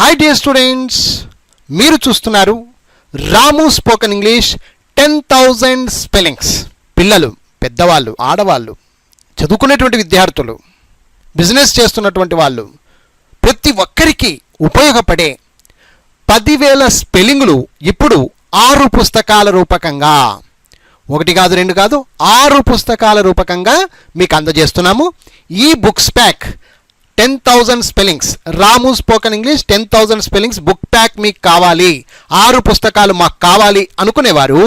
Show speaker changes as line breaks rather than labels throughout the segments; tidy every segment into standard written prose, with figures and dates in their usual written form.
Hi dear students, మీరు చూస్తున్నారు రాము spoken English 10,000 spellings. పిల్లలు, పెద్దవాళ్ళు, ఆడవాళ్ళు, చదువుకునేటువంటి విద్యార్థులు, బిజినెస్ చేస్తున్నటువంటి వాళ్ళు, ప్రతి ఒక్కరికి ఉపయోగపడే 10,000 స్పెల్లింగులు ఇప్పుడు 6 పుస్తకాల రూపకంగా, 1 కాదు 2 కాదు 6 పుస్తకాల రూపకంగా మీకు అందజేస్తున్నాము. ఈ books pack 10,000 spellings, Ramu spoken English 10,000 spellings book pack మీకు కావాలి, 6 పుస్తకాలు మాకు కావాలి అనుకునేవారు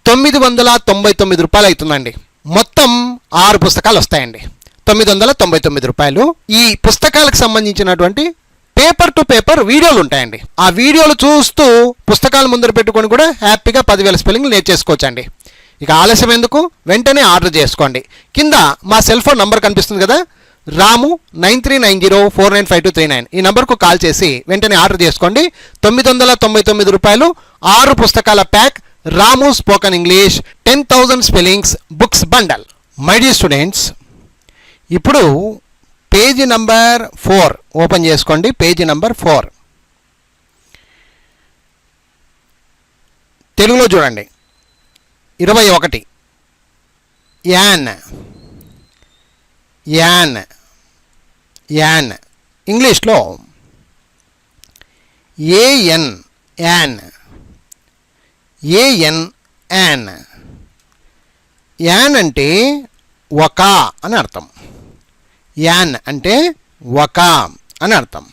999 రూపాయలు అవుతుందండి. మొత్తం 6 పుస్తకాలు వస్తాయండి, 999 రూపాయలు. ఈ పుస్తకాలకు సంబంధించినటువంటి పేపర్ టు పేపర్ వీడియోలు ఉంటాయండి. ఆ వీడియోలు చూస్తూ పుస్తకాలు ముందర పెట్టుకొని కూడా హ్యాపీగా 10,000 స్పెల్లింగ్ నేర్చేసుకోవచ్చండి. ఇక ఆలస్యం ఎందుకు, వెంటనే ఆర్డర్ చేసుకోండి. కింద మా సెల్ ఫోన్ నంబర్ కనిపిస్తుంది కదా, రాము 9390495239, ఈ నంబర్కు కాల్ చేసి వెంటనే ఆర్డర్ చేసుకోండి. 999 రూపాయలు 6 పుస్తకాల pack, Ramu spoken English 10,000 spellings books bundle. My dear students, ఇప్పుడు పేజీ నంబర్ 4 ఓపెన్ చేసుకోండి. పేజీ నంబర్ 4 తెలుగులో చూడండి. 21 యాన్, యాన్, యాన్. ఇంగ్లీష్లో A N, an, AN, an. An అంటే ఒక అని అర్థం. యాన్ అంటే ఒక అని అర్థం.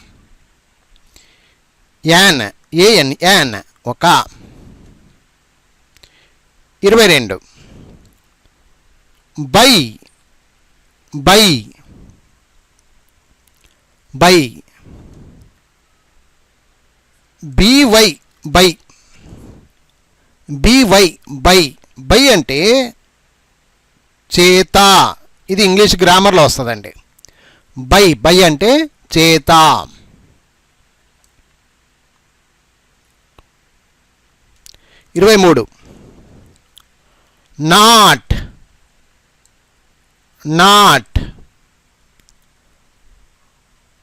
యాన్, ఏఎన్, యాన్, ఒక. 22 by, by, by, by, by, by, by. By అంటే చేత, ఇది ఇంగ్లీష్ గ్రామర్లో వస్తుందండి. బై, బై అంటే చేత. 23 not, not,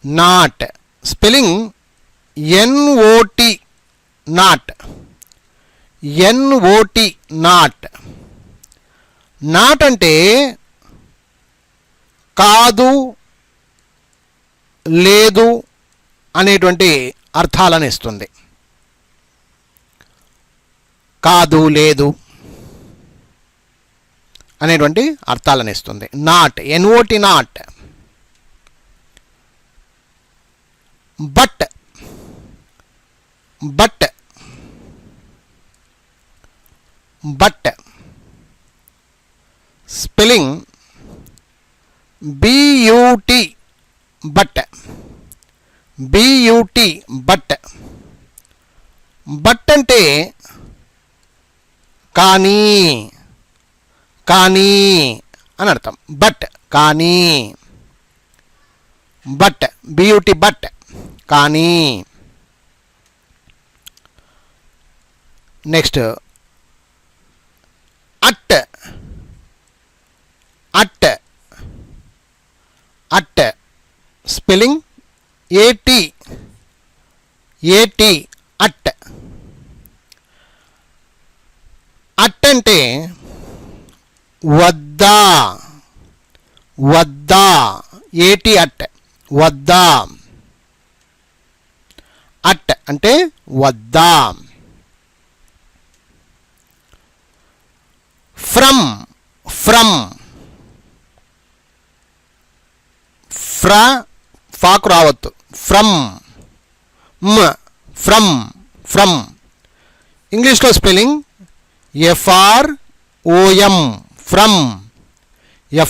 not. Spelling NOT, not, NOT, not. Not అంటే కాదు, లేదు అనేటువంటి అర్థాలను ఇస్తుంది. కాదు, లేదు అనేటువంటి అర్థాలను ఇస్తుంది not, NOT, not. But, but, but. Spelling BUT, but, BUT, but. But అంటే కానీ, కానీ అని అర్థం. బట్, కానీ. బట్, BUT, బట్, కానీ. Next at, at, at. Spelling AT, AT, at. At అంటే వద్దా, వద్దా, AT, అట్, వద్దా. అట్ అంటే వద్దా. ఫ్రమ్, ఫ్రమ్, ఫాకు రావద్దు. From, from, from. ఇంగ్లీష్లో spelling FROM, from,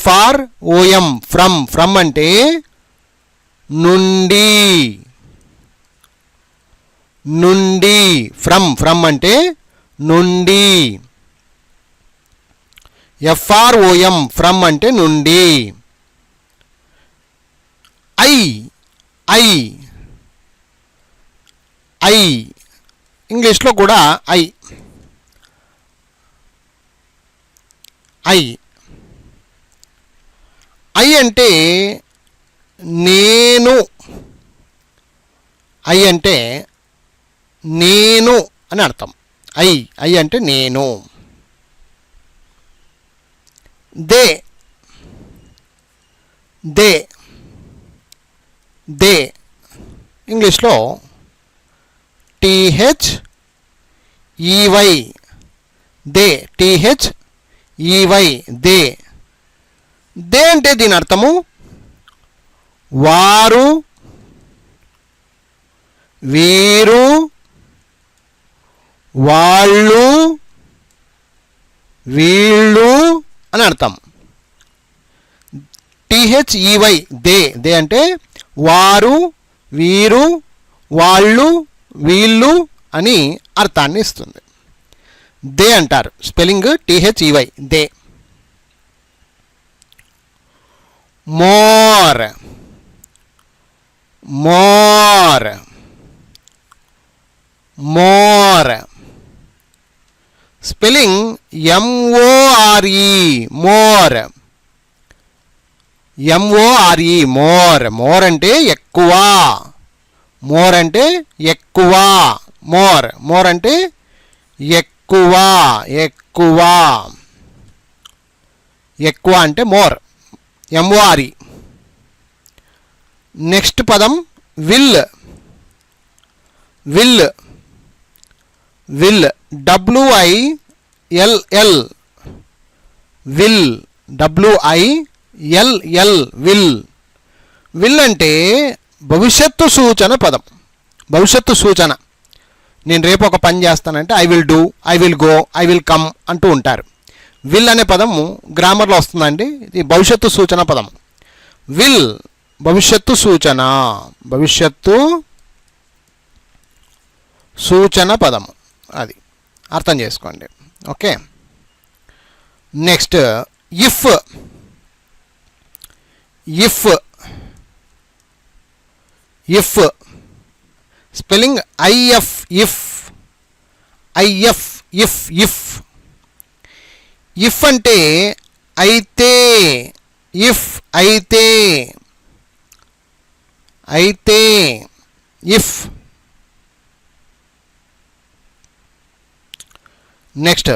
FROM, from. From అంటే నుండి, నుండి. ఫ్రమ్, ఫ్రమ్ అంటే నుండి. FROM, ఫ్రమ్ అంటే నుండి. I, I, I. ఇంగ్లీష్లో కూడా ఐ, ఐ. ఐ అంటే నేను ఐ అంటే నేను అని అర్థం. ఐ అంటే నేను. దే దే దే ఇంగ్లీష్లో THEY they, THEY they. They అంటే దీని అర్థము వారు, వీరు, వాళ్ళు, వీళ్ళు అని అర్థం. THEY దే, దే అంటే వారు, వీరు, వాళ్ళు, వీళ్ళు అని అర్థాన్ని ఇస్తుంది. దే అంటారు. Spelling THEY they. More more more spelling MORE more. MORE more. More అంటే ఎక్కువ. మోర్ అంటే ఎక్కువ. మోర్ మోర్ అంటే ఎక్కువ. ఎక్కువ ఎక్కువ అంటే మోర్. MORE. నెక్స్ట్ పదం will. Will will WILL will. WILL will. Will అంటే భవిష్యత్తు సూచన పదం. భవిష్యత్తు సూచన. నేను రేపు ఒక పని చేస్తానంటే I will do, I will go, I will come అంటూ ఉంటారు. విల్ అనే పదము గ్రామర్లో వస్తుందండి. ఇది భవిష్యత్తు సూచన పదం. విల్ భవిష్యత్తు సూచన. భవిష్యత్తు సూచన పదము. అది అర్థం చేసుకోండి. Okay. Next if. If if spelling IF if. IF if. If if అంటే అయితే. ఇఫ్ అయితే. అయితే if. Next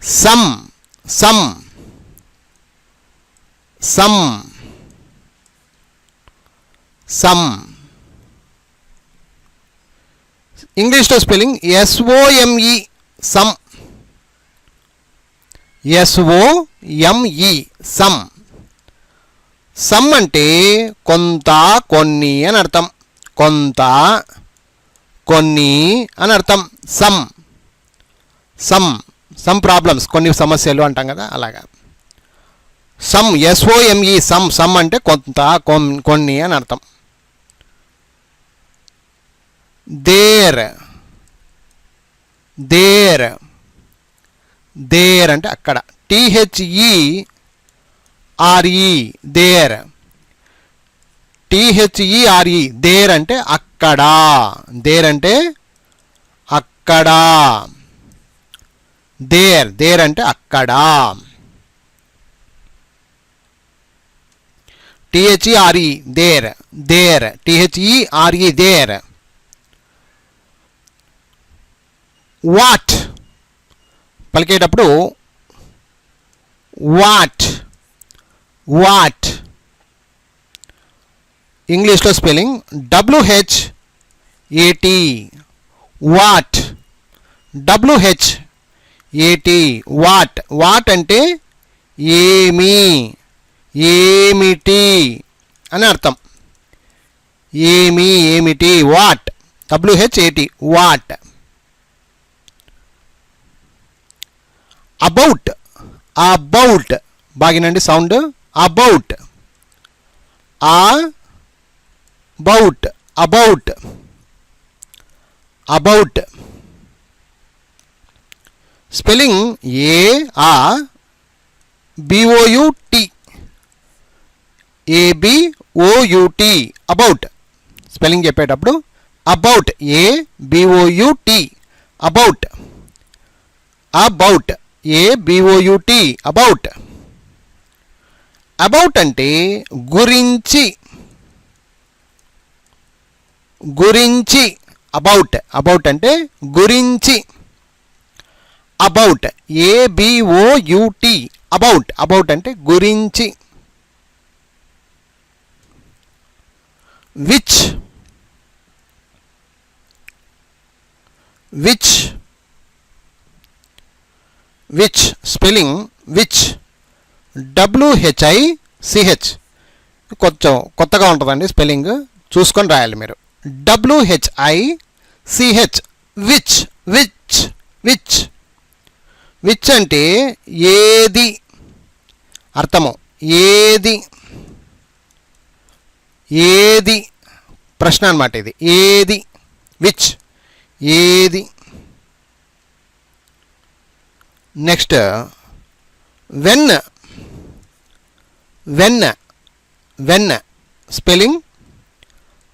some. Some some some ఇంగ్లీష్లో spelling SOME some. SOME some. Some అంటే కొంత, కొన్ని అని అర్థం. కొంత, కొన్ని అని అర్థం. సమ్. సమ్ ప్రాబ్లమ్స్, కొన్ని సమస్యలు అంటాం కదా, అలాగా. Some SOME some. సమ్ అంటే కొంత, కొన్ని అని అర్థం. దేర్. దేర్ దేర్ అంటే అక్కడ. THERE there. THERE దేర్ అంటే అక్కడ. దేర్ అంటే అక్కడ. దేర్. దేర్ అంటే అక్కడ. THERE there. There. THERE there. What పలికేటప్పుడు వాట్. వాట్ ఇంగ్లీష్లో spelling WHAT. What. WHAT. What. What అంటే ఏమి, ఏమిటి అని అర్థం. ఏమి, ఏమిటి. What. WHAT what. About. About బాగినండి sound. About. About. About. About spelling ABOUT. ABOUT about. Spelling చెప్పేటప్పుడు about. ABOUT about. About. ABOUT about. About అంటే గురించి. గురించి, అబౌట్, అబౌట్ అంటే గురించి, అబౌట్, ABOUT, అబౌట్, అబౌట్ అంటే గురించి. Which, which, which spelling which, WHICH, కొంచెం కొత్తగా ఉంటుందండి స్పెల్లింగ్, చూసుకొని రాయాలి మీరు. WHICH, which, which, which. Which అంటే ఏది, అర్థము ఏది, ఏది, ప్రశ్న అన్నమాట ఇది, ఏది, విచ్, ఏది. Next when, when, when spelling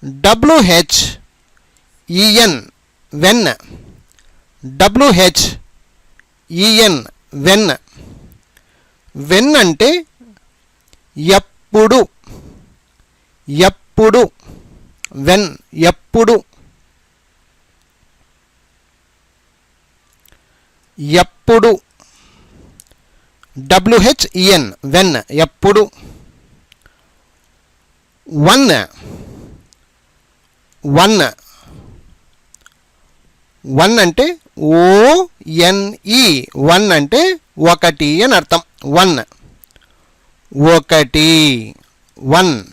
WHEN, when, WHEN, when. When అంటే ఎప్పుడు, ఎప్పుడు, వెన్, ఎప్పుడు, ఎప్పుడు, WHEN, వెన్, ఎప్పుడు. వన్, వన్, వన్ అంటే ONE, వన్ అంటే ఒకటి అని అర్థం. వన్, ఒకటి, వన్,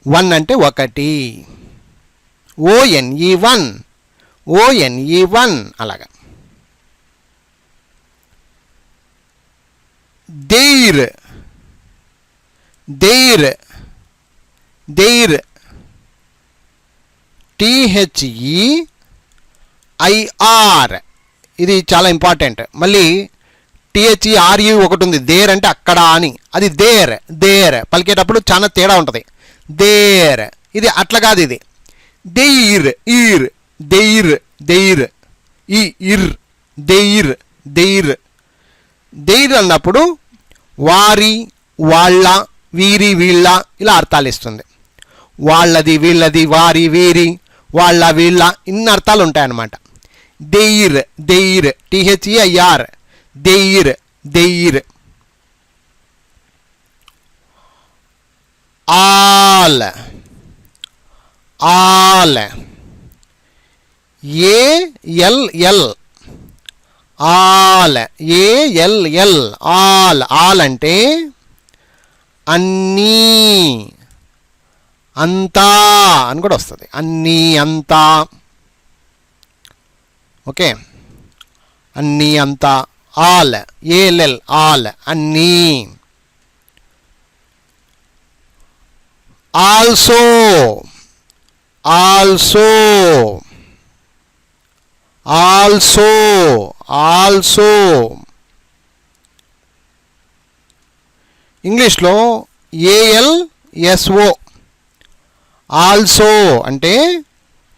వన్ అంటే ఒకటి. ONE, వన్, ONE, వన్, అలాగా. దేర్, దేర్, దేర్, THEIR, ఇది చాలా ఇంపార్టెంట్. మళ్ళీ THERU ఒకటి ఉంది, దేర్ అంటే అక్కడ అని, అది దేర్, దేర్ పలికేటప్పుడు చాలా తేడా ఉంటుంది. దేర్, ఇది అట్లా కాదు, ఇది దెయిర్, ఈర్, దెయిర్, దెయిర్, ఈ ఇర్, దెయిర్, దెయిర్. దెయిర్ అన్నప్పుడు వారి, వాళ్ళ, వీరి, వీళ్ళ ఇలా అర్థాలు ఇస్తుంది. వాళ్ళది, వీళ్ళది, వారి, వీరి, వాళ్ళ, వీళ్ళ, ఇన్ని అర్థాలు ఉంటాయన్నమాట. Their, their, THEIR, their, their. All, all, ALL, all, ALL, all. All అంటే అన్నీ, అంతా అని కూడా వస్తుంది, అన్నీ, అంతా. ఓకే, అన్నీ, అంతా. ఆల్, ALL, ఆల్, అన్నీ. Also, also, also, also. ఇంగ్లీష్లో ALSO, ఆల్సో అంటే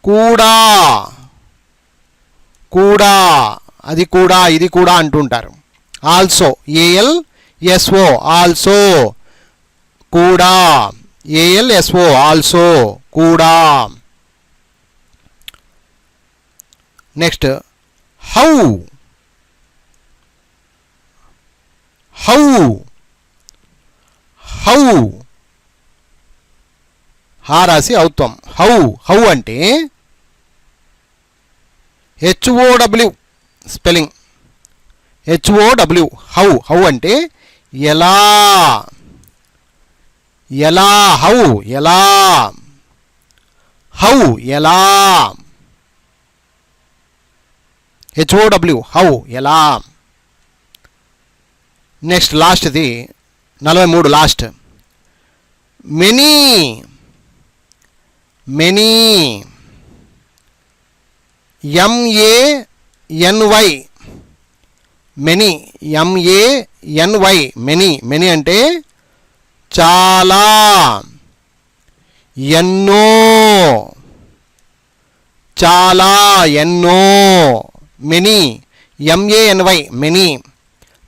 కూడా, కూడా, అది కూడా, ఇది కూడా అంటుంటారు. ఆల్సో, ALSO, ఆల్సో, కూడా, ALSO, ఆల్సో, కూడా. నెక్స్ట్ హౌ, హౌ, హౌ, హా రాసి అవుతాం. హౌ, హౌ అంటే HOW spelling, HOW, how. How అంటే ఎలా, ఎలా, హౌ, ఎలా, హౌ, ఎలా, HOW, హౌ, ఎలా. నెక్స్ట్ లాస్ట్ది 43, last many, many, MENY, many, MENY, many. Many అంటే చాలా, ఎన్నో, చాలా, ఎన్నో. మెనీ, MENY, మెనీ,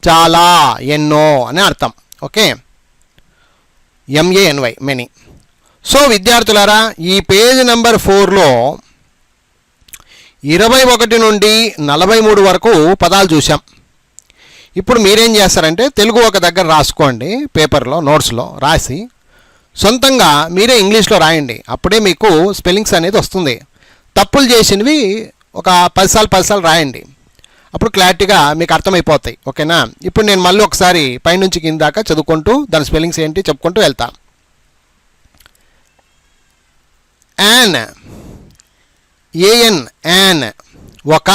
చాలా, ఎన్నో అని అర్థం. Okay, MENY, many. సో విద్యార్థులారా, ఈ పేజ్ నెంబర్ 4లో 21 నుండి 43 వరకు పదాలు చూసాం. ఇప్పుడు మీరేం చేస్తారంటే తెలుగు ఒక దగ్గర రాసుకోండి, పేపర్లో నోట్స్లో రాసి సొంతంగా మీరే ఇంగ్లీష్లో రాయండి. అప్పుడే మీకు స్పెల్లింగ్స్ అనేది వస్తుంది. తప్పులు చేసినవి ఒక 10 సార్లు రాయండి, అప్పుడు క్లారిటీగా మీకు అర్థమైపోతాయి. ఓకేనా? ఇప్పుడు నేను మళ్ళీ ఒకసారి పైనుంచి కింద దాకా చదువుకుంటూ దాని స్పెల్లింగ్స్ ఏంటి చెప్పుకుంటూ వెళ్తా. యాన్, ఏఎన్, యాన్ ఒక.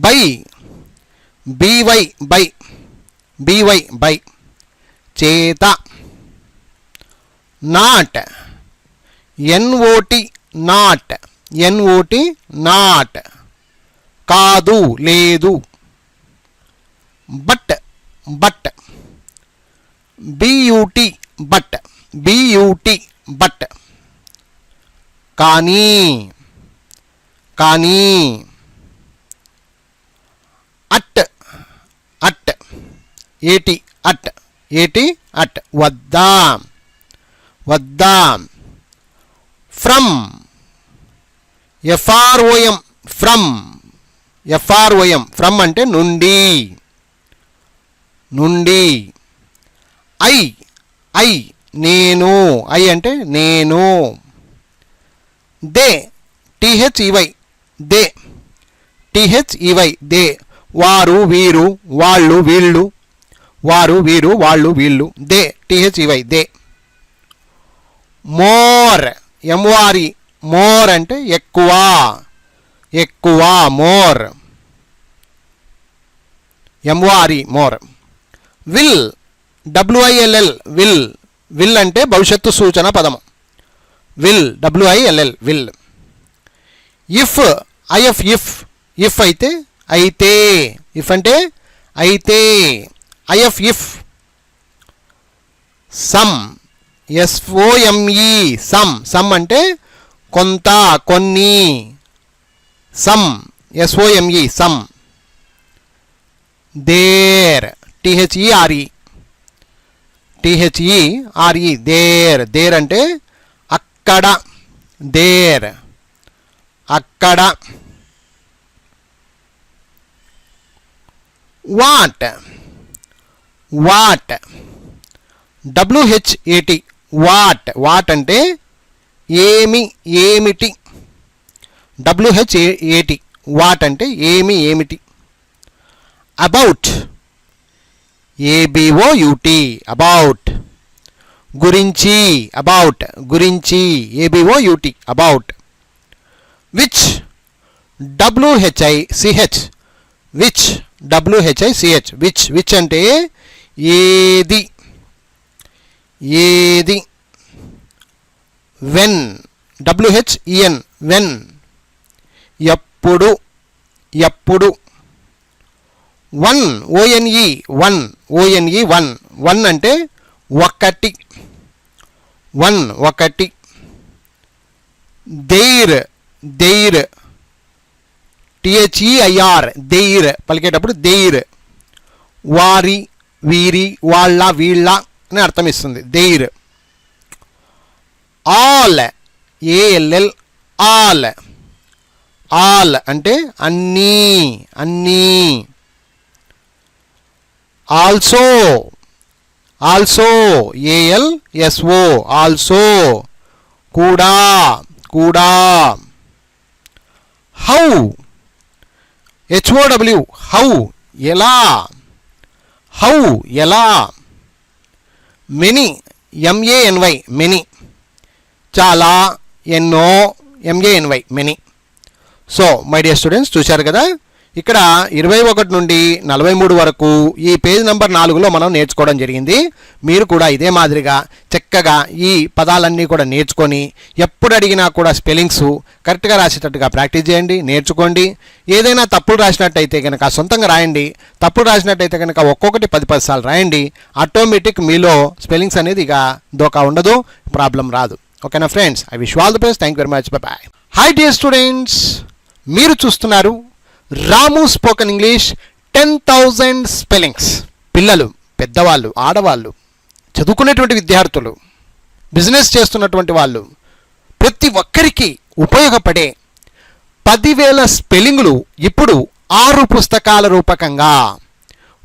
By, by, by, by, by చేత. Not, NOT, not, NOT, not కాదు, లేదు. But, but, BUT, but, BUT, but కానీ, కానీ. At, at, AT, at, AT, at వద్దా, వద్దా. From, FROM, from, FROM, from అంటే నుండి, నుండి. ఐ, ఐ నేను, ఐ అంటే నేను. They, THEY, they, THEY, they వారు, వీరు, వాళ్ళు, వీళ్ళు, వారు, వీరు, వాళ్ళు, వీళ్ళు. They, THEY, they. More, MORE, more అంటే ఎక్కువ, ఎక్కువ, more, MORE, more. Will, WILL, will, will అంటే భవిష్యత్తు సూచన పదము. Will, WILL, will. If, IF, if, if అయితే, అయితే, ఇఫ్ అంటే అయితే, IF, if. Some, SOME, some, some అంటే కొంత, కొన్ని, some, SOME, some. There, THERE, THERE, there, there అంటే అక్కడ, దేర్, అక్కడ. What, what, WHAT, what, what అంటే ఏమి, ఏమిటి. డబ్ల్యూహెచ్ఏటి, వాట్ అంటే ఏమి, ఏమిటి. అబౌట్, ఏబిఓయుటి, అబౌట్, గురించి, అబౌట్, గురించి, ABOUT, about. Which, WHICH, which, WHICH, which, which అంటే ఏది, ఏది. వెన్, డబ్ల్యూహెచ్ఈఎన్, వెన్ ఎప్పుడు, ఎప్పుడు. One, ONE, one, ONE, one, one అంటే ఒకటి, వన్, ఒకటి. దెయిర్, దెయిర్, టిహెచ్ఈఐఆర్, దెయిర్ పలికేటప్పుడు దెయిర్, వారి, వీరి, వాళ్ళ, వీళ్ళ అని అర్థం ఇస్తుంది, their. All, ALL, all, all అంటే అన్నీ, అన్నీ. ఆల్సో, ఆల్సో, ఏఎల్ఎస్ఓ, ఆల్సో కూడా, కూడా. హౌ, హెచ్ఓడబ్ల్యూ, హౌ ఎలా, హౌ ఎలా. మెనీ, ఎంఏఎన్వై, మెనీ చాలా, ఎన్నో, MANY, many. So my dear students, చూశారు కదా, ఇక్కడ 21 నుండి 43 వరకు ఈ పేజ్ నెంబర్ 4లో మనం నేర్చుకోవడం జరిగింది. మీరు కూడా ఇదే మాదిరిగా చక్కగా ఈ పదాలన్నీ కూడా నేర్చుకొని ఎప్పుడు అడిగినా కూడా స్పెల్లింగ్స్ కరెక్ట్గా రాసేటట్టుగా ప్రాక్టీస్ చేయండి, నేర్చుకోండి. ఏదైనా తప్పులు రాసినట్టయితే కనుక సొంతంగా రాయండి. తప్పులు రాసినట్టయితే కనుక ఒక్కొక్కటి 10 సార్లు రాయండి. ఆటోమేటిక్ మీలో స్పెల్లింగ్స్ అనేది ఇక దోకా ఉండదు, ప్రాబ్లం రాదు. ఓకేనా friends? I wish all the best. Thank you very much. By. High dear students, మీరు చూస్తున్నారు రాము స్పోకెన్ ఇంగ్లీష్ 10,000 స్పెల్లింగ్స్. పిల్లలు, పెద్దవాళ్ళు, ఆడవాళ్ళు, చదువుకునేటువంటి విద్యార్థులు బిజినెస్ చేస్తున్నటువంటి వాళ్ళు ప్రతి ఒక్కరికి ఉపయోగపడే 10,000 స్పెల్లింగులు ఇప్పుడు 6 పుస్తకాల రూపకంగా,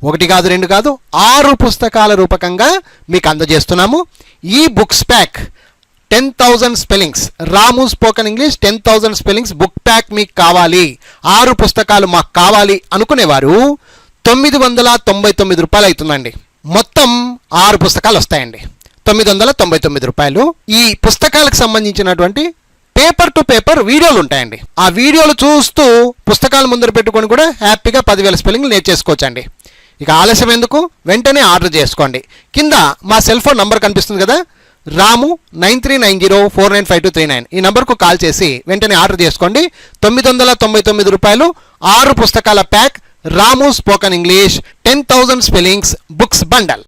1 కాదు 2 కాదు 6 పుస్తకాల రూపకంగా మీకు అందజేస్తున్నాము. ఈ books pack 10,000 spellings, Ramu spoken English 10,000 spellings book pack మీకు కావాలి, 6 పుస్తకాలు మాకు కావాలి అనుకునేవారు 999 రూపాయలు అవుతుందండి. మొత్తం 6 పుస్తకాలు వస్తాయండి, 999 రూపాయలు. ఈ పుస్తకాలకు సంబంధించినటువంటి పేపర్ టు పేపర్ వీడియోలు ఉంటాయండి. ఆ వీడియోలు చూస్తూ పుస్తకాలు ముందర పెట్టుకొని కూడా హ్యాపీగా 10,000 స్పెల్లింగ్లు నేర్చేసుకోవచ్చండి. ఇక ఆలస్యం ఎందుకు, వెంటనే ఆర్డర్ చేసుకోండి. కింద మా సెల్ ఫోన్ నంబర్ కనిపిస్తుంది కదా, రాము 9390495239, ఈ నంబర్కు కాల్ చేసి వెంటనే ఆర్డర్ చేసుకోండి. 999 రూపాయలు 6 పుస్తకాల pack Ramu spoken English 10,000 spellings books bundle.